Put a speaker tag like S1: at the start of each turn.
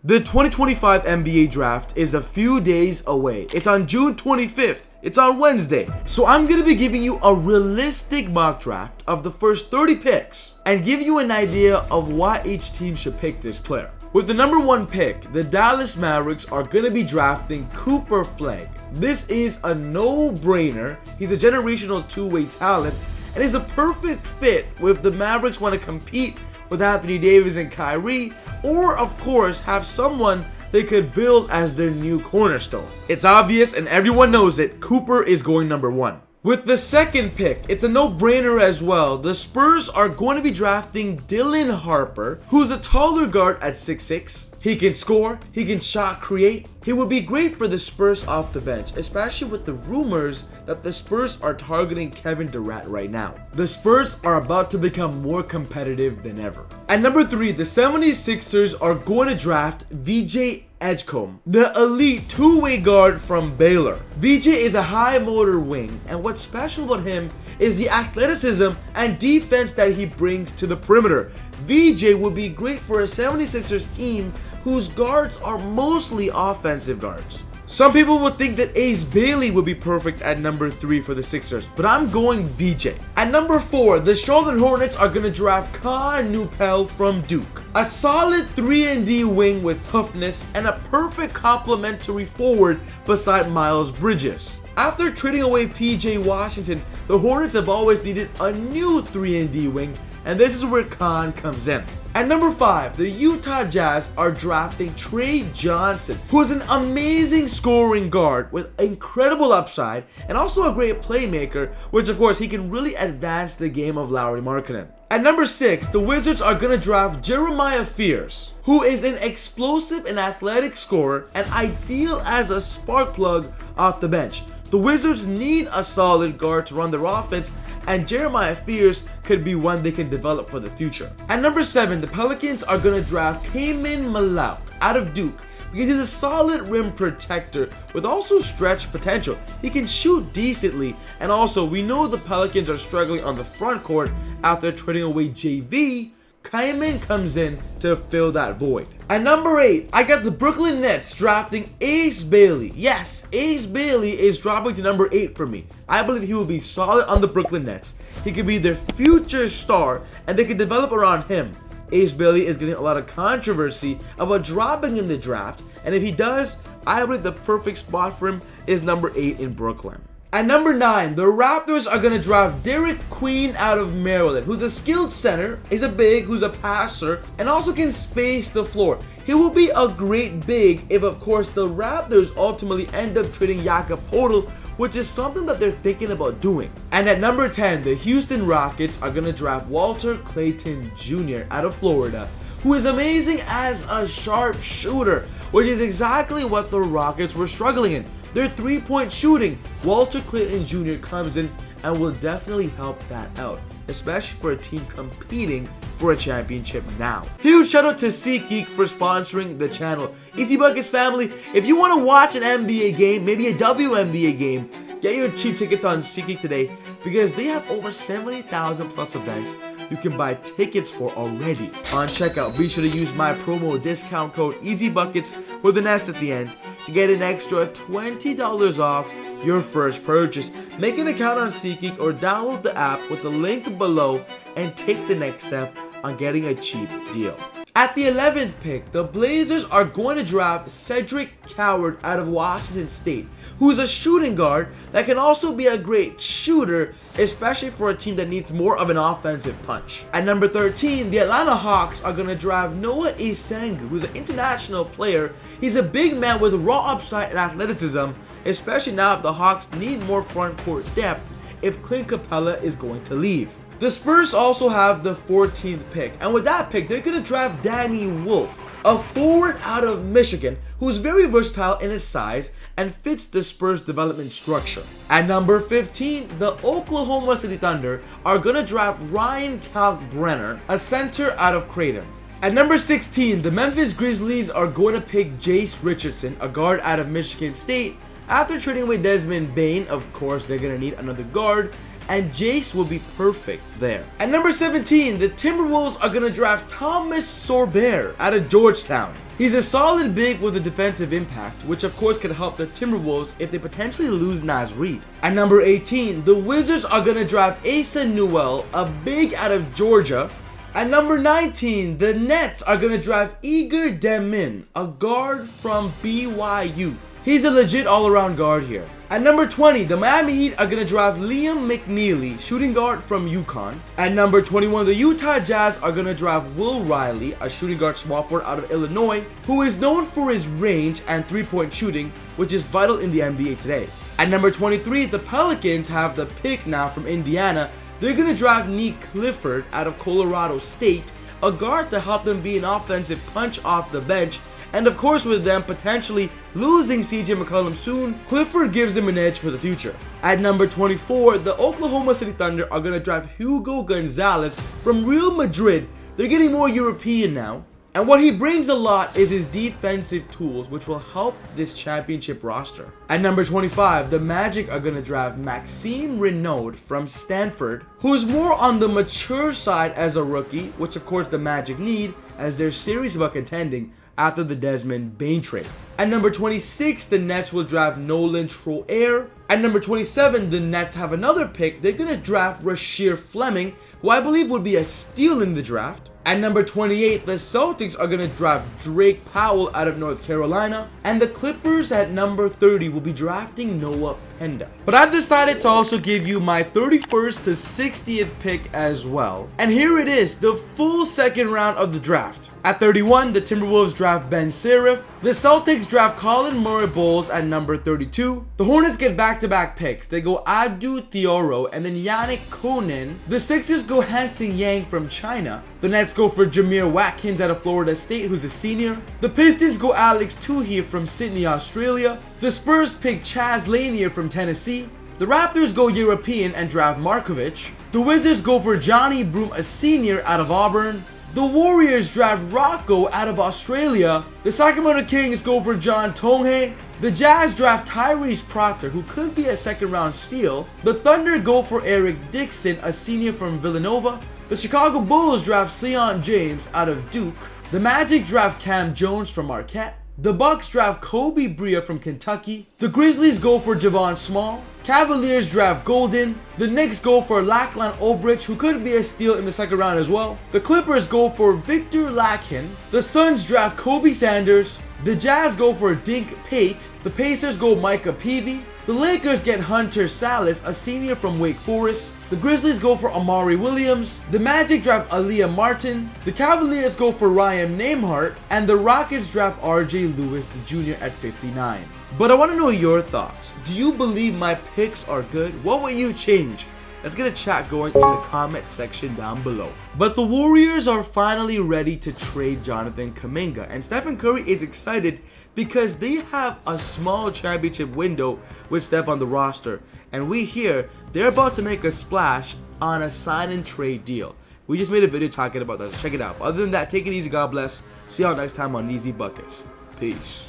S1: The 2025 NBA draft is a few days away. It's on June 25th. It's on Wednesday. So I'm going to be giving you a realistic mock draft of the first 30 picks and give you an idea of why each team should pick this player. With the number 1 pick, the Dallas Mavericks are going to be drafting Cooper Flag. This is a no-brainer. He's a generational two-way talent and is a perfect fit if the Mavericks want to compete with Anthony Davis and Kyrie, or of course have someone they could build as their new cornerstone. It's obvious and everyone knows it, Cooper is going number 1. With the second pick, it's a no-brainer as well. The Spurs are going to be drafting Dylan Harper, who's a taller guard at 6'6". He can score, he can shot create. He would be great for the Spurs off the bench, especially with the rumors that the Spurs are targeting Kevin Durant right now. The Spurs are about to become more competitive than ever. At number 3, the 76ers are going to draft VJ Edgecombe, the elite two-way guard from Baylor. VJ is a high motor wing, and what's special about him is the athleticism and defense that he brings to the perimeter. VJ would be great for a 76ers team whose guards are mostly offensive guards. Some people would think that Ace Bailey would be perfect at number 3 for the Sixers, but I'm going VJ. At number 4, the Charlotte Hornets are going to draft Khan Newpel from Duke. A solid 3-and-D wing with toughness and a perfect complementary forward beside Miles Bridges. After trading away PJ Washington, the Hornets have always needed a new 3-and-D wing, and this is where Khan comes in. At number 5, the Utah Jazz are drafting Trey Johnson, who is an amazing scoring guard with incredible upside and also a great playmaker, which of course he can really advance the game of Lauri Markkanen. At number 6, the Wizards are going to draft Jeremiah Fears, who is an explosive and athletic scorer and ideal as a spark plug off the bench. The Wizards need a solid guard to run their offense, and Jeremiah Fears could be one they can develop for the future. At number 7, the Pelicans are going to draft Kayman Malouk out of Duke because he's a solid rim protector with also stretch potential. He can shoot decently, and also we know the Pelicans are struggling on the front court after trading away JV. Kayman comes in to fill that void. At number 8, I got the Brooklyn Nets drafting Ace Bailey. Yes, Ace Bailey is dropping to number 8 for me. I believe he will be solid on the Brooklyn Nets. He could be their future star and they could develop around him. Ace Bailey is getting a lot of controversy about dropping in the draft, and if he does, I believe the perfect spot for him is number 8 in Brooklyn. At number 9, the Raptors are going to draft Derek Queen out of Maryland, who's a skilled center, is a big, who's a passer, and also can space the floor. He will be a great big if, of course, the Raptors ultimately end up trading Jakob Poeltl, which is something that they're thinking about doing. And at number 10, the Houston Rockets are going to draft Walter Clayton Jr. out of Florida, who is amazing as a sharpshooter, which is exactly what the Rockets were struggling in. Their 3-point shooting. Walter Clayton Jr. comes in and will definitely help that out, especially for a team competing for a championship now. Huge shout out to SeatGeek for sponsoring the channel. Easy Buckets family, if you want to watch an NBA game, maybe a WNBA game, get your cheap tickets on SeatGeek today because they have over 70,000 plus events you can buy tickets for already. On checkout, be sure to use my promo discount code EasyBuckets with an S at the end to get an extra $20 off your first purchase. Make an account on SeatGeek or download the app with the link below and take the next step on getting a cheap deal. At the 11th pick, the Blazers are going to draft Cedric Coward out of Washington State, who is a shooting guard that can also be a great shooter, especially for a team that needs more of an offensive punch. At number 13, the Atlanta Hawks are going to draft Noah Esengu, who's an international player. He's a big man with raw upside and athleticism, especially now if the Hawks need more front court depth if Clint Capella is going to leave. The Spurs also have the 14th pick, and with that pick, they're going to draft Danny Wolf, a forward out of Michigan who's very versatile in his size and fits the Spurs development structure. At number 15, the Oklahoma City Thunder are going to draft Ryan Kalkbrenner, a center out of Creighton. At number 16, the Memphis Grizzlies are going to pick Jace Richardson, a guard out of Michigan State. After trading away Desmond Bane, of course, they're going to need another guard. and Jace will be perfect there. At number 17, the Timberwolves are gonna draft Thomas Sorber out of Georgetown. He's a solid big with a defensive impact, which of course could help the Timberwolves if they potentially lose Naz Reid. At number 18, the Wizards are gonna draft Asa Newell, a big out of Georgia. At number 19, the Nets are gonna draft Igor Demin, a guard from BYU. He's a legit all-around guard here. At number 20, the Miami Heat are gonna draft Liam McNeely, shooting guard from UConn. At number 21, the Utah Jazz are gonna draft Will Riley, a shooting guard small forward out of Illinois, who is known for his range and three-point shooting, which is vital in the NBA today. At number 23, the Pelicans have the pick now from Indiana. They're gonna draft Nick Clifford out of Colorado State, a guard to help them be an offensive punch off the bench. And of course, with them potentially losing CJ McCollum soon, Clifford gives them an edge for the future. At number 24, the Oklahoma City Thunder are gonna draft Hugo Gonzalez from Real Madrid. They're getting more European now. And what he brings a lot is his defensive tools, which will help this championship roster. At number 25, the Magic are going to draft Maxime Renaud from Stanford, who's more on the mature side as a rookie, which of course the Magic need as they're serious about contending after the Desmond Bane trade. At number 26, the Nets will draft Nolan Troyer. At number 27, the Nets have another pick. They're going to draft Rasheer Fleming, who I believe would be a steal in the draft. At number 28, the Celtics are going to draft Drake Powell out of North Carolina. And the Clippers at number 30 will be drafting Noah Penda. But I've decided to also give you my 31st to 60th pick as well. And here it is, the full second round of the draft. At 31, the Timberwolves draft Ben Serif. The Celtics draft Colin Murray-Bowles at number 32. The Hornets get back-to-back picks. They go Adu Theoro and then Yannick Konen. The Sixers go Hansing Yang from China. The Nets go for Jameer Watkins out of Florida State, who's a senior. The Pistons go Alex Tuhir from Sydney, Australia. The Spurs pick Chaz Lanier from Tennessee. The Raptors go European and draft Markovic. The Wizards go for Johnny Broom, a senior out of Auburn. The Warriors draft Rocco out of Australia. The Sacramento Kings go for John Tonghe. The Jazz draft Tyrese Proctor, who could be a second round steal. The Thunder go for Eric Dixon, a senior from Villanova. The Chicago Bulls draft Sion James out of Duke. The Magic draft Cam Jones from Marquette. The Bucks draft Kobe Bria from Kentucky. The Grizzlies go for Javon Small. Cavaliers draft Golden. The Knicks go for Lachlan Olbrich, who could be a steal in the second round as well. The Clippers go for Victor Lakhin. The Suns draft Kobe Sanders. The Jazz go for Dink Pate. The Pacers go Micah Peavy. The Lakers get Hunter Salas, a senior from Wake Forest. The Grizzlies go for Amari Williams. The Magic draft Aaliyah Martin. The Cavaliers go for Ryan Nembhard. And the Rockets draft RJ Lewis Jr. at 59. But I want to know your thoughts. Do you believe my picks are good? What would you change? Let's get a chat going in the comment section down below. But the Warriors are finally ready to trade Jonathan Kuminga, and Stephen Curry is excited because they have a small championship window with Steph on the roster, and we hear they're about to make a splash on a sign and trade deal. We just made a video talking about that, so check it out. Other than that, take it easy, God bless. See y'all next time on Easy Buckets. Peace.